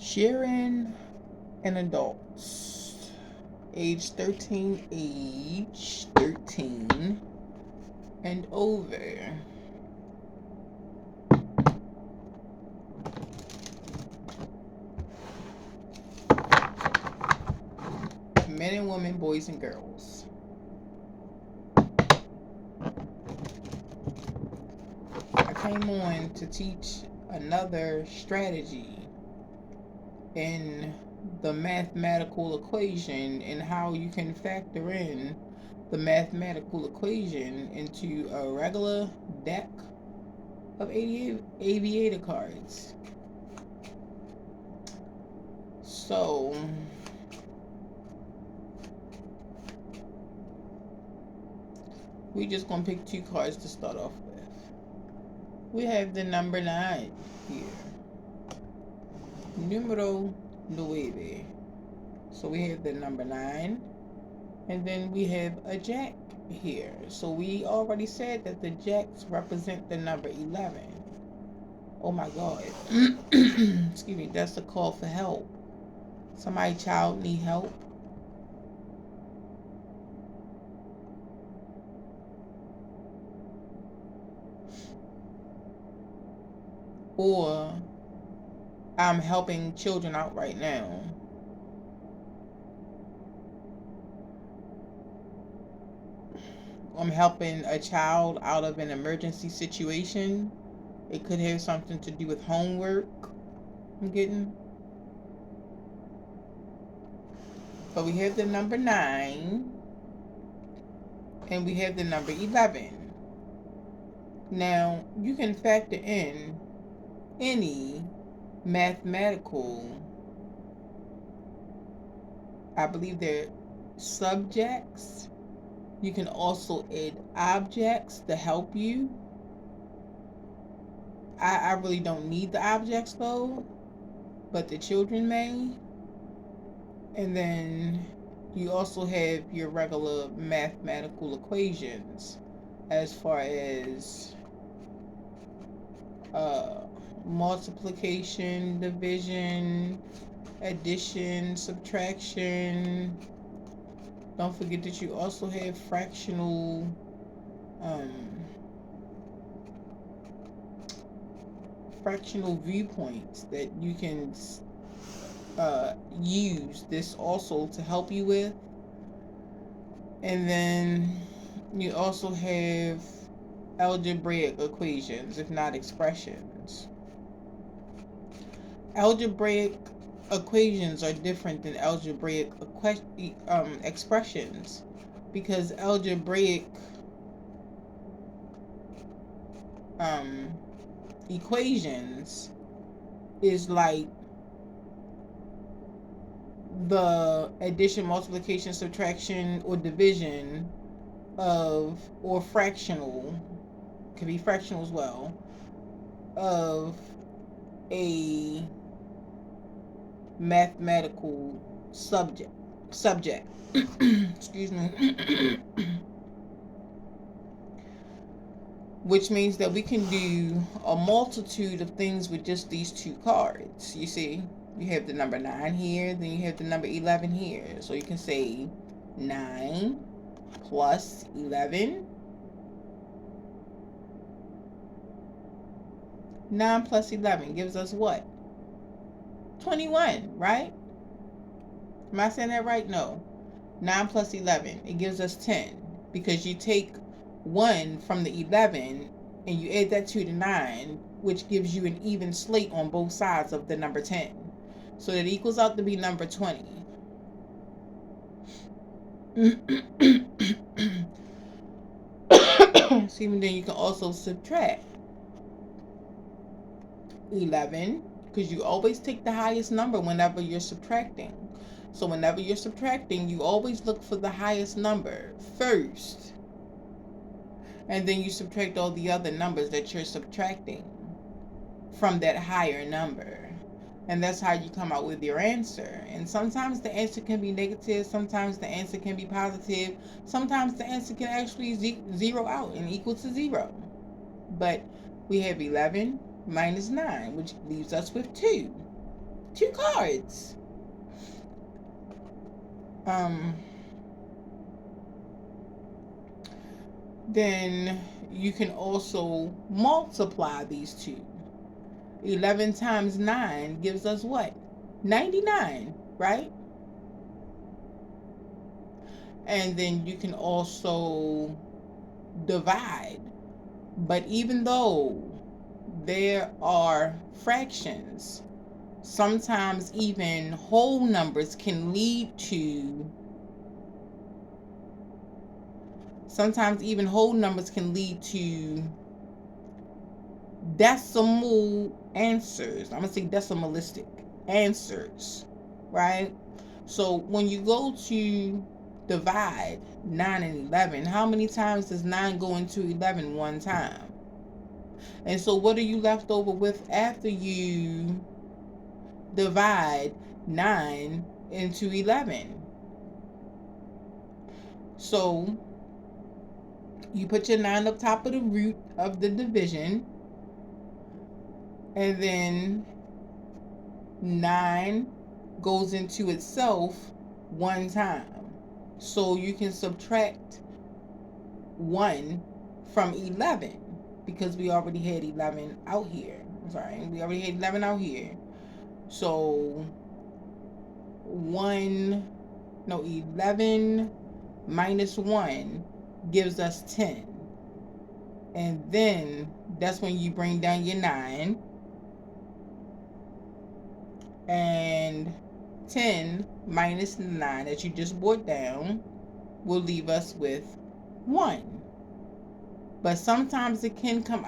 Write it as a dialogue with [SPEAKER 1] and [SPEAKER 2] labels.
[SPEAKER 1] Sharing and adults. Age 13, and over. Men and women, boys and girls. I came on to teach another strategy in the mathematical equation and how you can factor in the mathematical equation into a regular deck of aviator cards. So we just gonna pick 2 cards to start off with. We have the number 9 here. Numero 9. So we have the number 9. And then we have a jack here. So we already said that the jacks represent the number 11. Oh my God. Excuse me. That's a call for help. Somebody child need help. Or I'm helping children out right now. I'm helping a child out of an emergency situation. It could have something to do with homework. I'm getting. But we have the number 9. And we have the number 11. Now, you can factor in any mathematical, I believe they're subjects. You can also add objects to help you. I really don't need the objects though, but the children may. And then you also have your regular mathematical equations as far as multiplication, division, addition, subtraction. Don't forget that you also have fractional viewpoints that you can use this also to help you with. And then you also have algebraic equations, if not expressions. Algebraic equations are different than algebraic expressions, because algebraic equations is like the addition, multiplication, subtraction, or division of, or fractional, could be fractional as well, of a mathematical subject. Excuse me. Which means that we can do a multitude of things with just these 2 cards. You see, you have the number 9 here, then you have the number 11 here. So you can say 9 plus 11. 9 plus 11 gives us what? 21, right? Am I saying that right? No. 9 plus 11, it gives us 10. Because you take 1 from the 11 and you add that to the 9, which gives you an even slate on both sides of the number 10. So it equals out to be number 20. See, then you can also subtract 11, because you always take the highest number whenever you're subtracting. So whenever you're subtracting, you always look for the highest number first. And then you subtract all the other numbers that you're subtracting from that higher number. And that's how you come out with your answer. And sometimes the answer can be negative. Sometimes the answer can be positive. Sometimes the answer can actually zero out and equal to 0. But we have 11 minus 9, which leaves us with 2. 2 cards. Then you can also multiply these two. 11 times 9 gives us what? 99, right? And then you can also divide. But even though there are fractions, sometimes even whole numbers can lead to decimal answers. I'm going to say decimalistic answers, right? So when you go to divide 9 and 11, how many times does 9 go into 11? One time. And so what are you left over with after you divide 9 into 11? So you put your 9 up top of the root of the division, and then 9 goes into itself one time. So you can subtract 1 from 11 because we already had 11 out here. We already had 11 out here. So 11 minus 1 gives us 10. And then that's when you bring down your 9. And 10 minus 9 that you just brought down will leave us with 1. But sometimes it can come